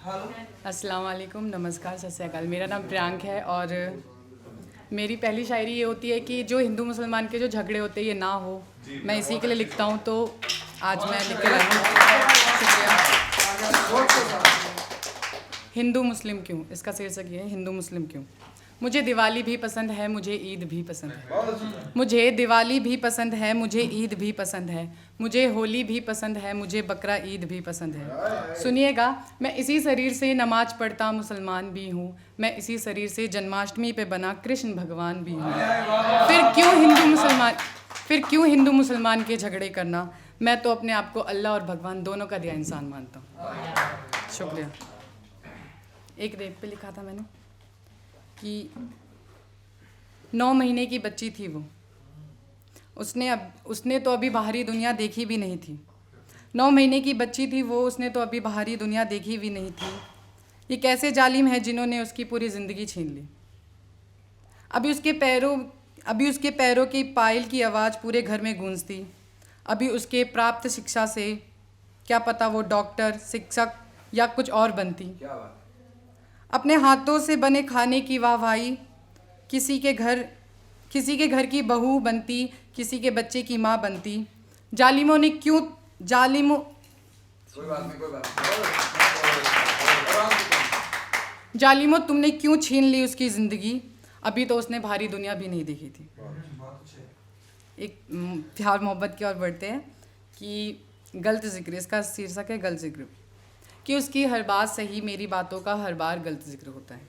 अस्सलाम वालेकुम, नमस्कार, सत श्री अकाल। मेरा नाम प्रियांक है और मेरी पहली शायरी ये होती है कि जो हिंदू मुसलमान के जो झगड़े होते हैं ये ना हो। मैं इसी के लिए लिखता हूँ, तो आज मैं लिख के लाई हूँ। शुक्रिया। हिंदू मुस्लिम क्यों, इसका शीर्षक ये है, हिंदू मुस्लिम क्यों। मुझे दिवाली भी पसंद है, मुझे ईद भी पसंद है। मुझे दिवाली भी पसंद है, मुझे ईद भी पसंद है। मुझे होली भी पसंद है, मुझे बकरा ईद भी पसंद है। सुनिएगा, मैं इसी शरीर से नमाज पढ़ता मुसलमान भी हूँ। मैं इसी शरीर से जन्माष्टमी पे बना कृष्ण भगवान भी हूँ। फिर क्यों हिंदू मुसलमान के झगड़े करना। मैं तो अपने आप को अल्लाह और भगवान दोनों का दिया इंसान मानता हूँ। शुक्रिया। एक रेप पे लिखा था मैंने कि 9 महीने की बच्ची थी वो। उसने तो अभी बाहरी दुनिया देखी भी नहीं थी। 9 महीने की बच्ची थी वो, उसने तो अभी बाहरी दुनिया देखी भी नहीं थी। ये कैसे जालिम है जिन्होंने उसकी पूरी ज़िंदगी छीन ली। अभी उसके पैरों की पायल की आवाज़ पूरे घर में गूंजती। अभी उसके प्राप्त शिक्षा से क्या पता वो डॉक्टर, शिक्षक या कुछ और बनती। अपने हाथों से बने खाने की वाहवाही किसी के घर की बहू बनती, किसी के बच्चे की माँ बनती। जालिमों तुमने क्यों छीन ली उसकी ज़िंदगी। अभी तो उसने भारी दुनिया भी नहीं देखी थी। एक प्यार मोहब्बत की ओर बढ़ते हैं कि गलत जिक्र, इसका शीर्षक है गलत जिक्र। कि उसकी हर बात सही, मेरी बातों का हर बार गलत जिक्र होता है।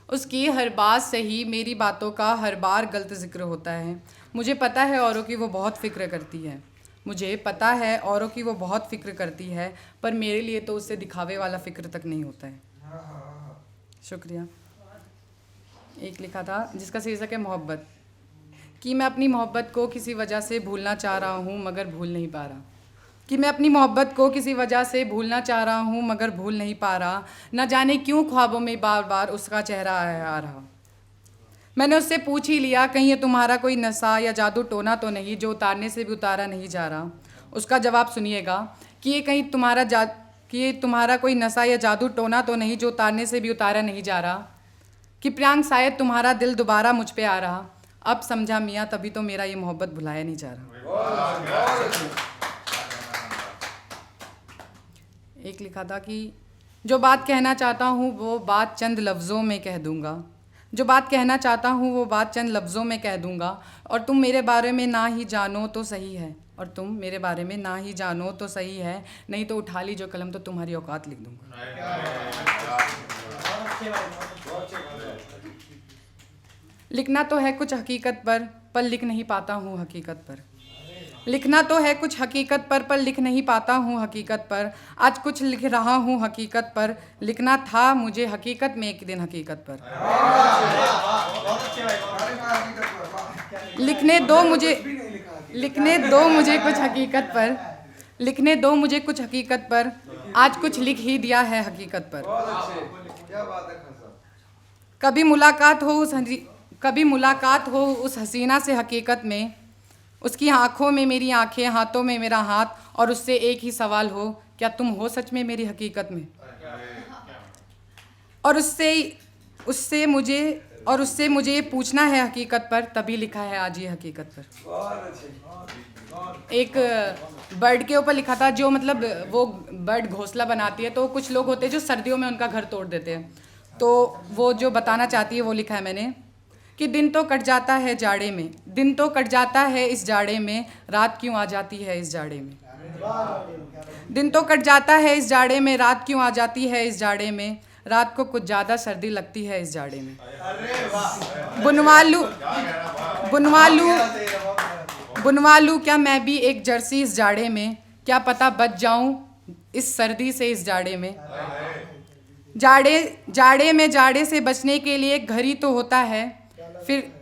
उसकी हर बात सही, मेरी बातों का हर बार गलत जिक्र होता है। मुझे पता है औरों की वो बहुत फ़िक्र करती है। मुझे पता है औरों की वो बहुत फ़िक्र करती है, पर मेरे लिए तो उससे दिखावे वाला फ़िक्र तक नहीं होता है। शुक्रिया। एक लिखा था जिसका शीर्षक है मोहब्बत। कि मैं अपनी मोहब्बत को किसी वजह से भूलना चाह रहा हूँ मगर भूल नहीं पा रहा। कि मैं अपनी मोहब्बत को किसी वजह से भूलना चाह रहा हूँ मगर भूल नहीं पा रहा। न जाने क्यों ख्वाबों में बार बार उसका चेहरा आ रहा। मैंने उससे पूछ ही लिया, कहीं ये तुम्हारा कोई नशा या जादू टोना तो नहीं जो उतारने से भी उतारा नहीं जा रहा। उसका जवाब सुनिएगा कि ये कहीं तुम्हारा कोई नशा या जादू टोना तो नहीं जो उतारने से भी उतारा नहीं जा रहा। कि प्रियांक शायद तुम्हारा दिल दोबारा मुझ पे आ रहा। अब समझा मियाँ, तभी तो मेरा ये मोहब्बत भुलाया नहीं जा रहा। एक लिखा था कि जो बात कहना चाहता हूँ वो बात चंद लफ्ज़ों में कह दूँगा। जो बात कहना चाहता हूँ वो बात चंद लफ्ज़ों में कह दूँगा। और तुम मेरे बारे में ना ही जानो तो सही है। और तुम मेरे बारे में ना ही जानो तो सही है, नहीं तो उठा ली जो कलम तो तुम्हारी औकात लिख दूँगा। लिखना तो है कुछ हकीकत पर लिख नहीं पाता हूँ हकीकत पर। लिखना तो है कुछ हकीकत पर लिख नहीं पाता हूँ हकीकत पर। आज कुछ लिख रहा हूँ हकीकत पर, लिखना था मुझे हकीकत में एक दिन हकीकत पर। लिखने दो मुझे कुछ हकीकत पर, लिखने दो मुझे कुछ हकीकत पर। आज कुछ लिख ही दिया है हकीकत पर। कभी मुलाकात हो उस हसीना से हकीकत में। उसकी आँखों में मेरी आँखें, हाथों में मेरा हाथ, और उससे एक ही सवाल हो, क्या तुम हो सच में मेरी हकीकत में। और उससे मुझे ये पूछना है हकीकत पर, तभी लिखा है आज ये हकीकत पर। एक बर्ड के ऊपर लिखा था, जो मतलब वो बर्ड घोंसला बनाती है, तो कुछ लोग होते हैं जो सर्दियों में उनका घर तोड़ देते हैं। तो वो जो बताना चाहती है वो लिखा है मैंने कि दिन तो कट जाता है जाड़े में, दिन तो कट जाता है इस जाड़े में, रात क्यों आ जाती है इस जाड़े में। दिन तो कट जाता है इस जाड़े में, रात क्यों आ जाती है इस जाड़े में। रात को कुछ ज़्यादा सर्दी लगती है इस जाड़े में। बुनवा लूँ क्या मैं भी एक जर्सी इस जाड़े में, क्या पता बच जाऊँ इस सर्दी से इस जाड़े में। जाड़े में जाड़े से बचने के लिए घर ही तो होता है,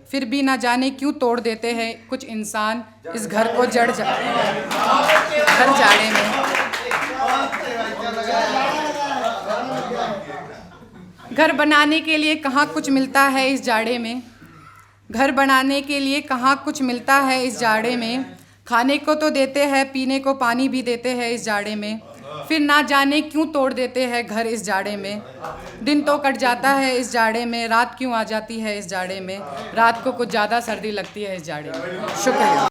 फिर भी ना जाने क्यों तोड़ देते हैं कुछ इंसान इस घर को हर जाड़े में। घर बनाने के लिए कहाँ कुछ मिलता है इस जाड़े में। घर बनाने के लिए कहाँ कुछ मिलता है इस जाड़े में। खाने को तो देते हैं, पीने को पानी भी देते हैं इस जाड़े में। फिर ना जाने क्यों तोड़ देते हैं घर इस जाड़े में। दिन तो कट जाता है इस जाड़े में, रात क्यों आ जाती है इस जाड़े में। रात को कुछ ज़्यादा सर्दी लगती है इस जाड़े में। शुक्रिया।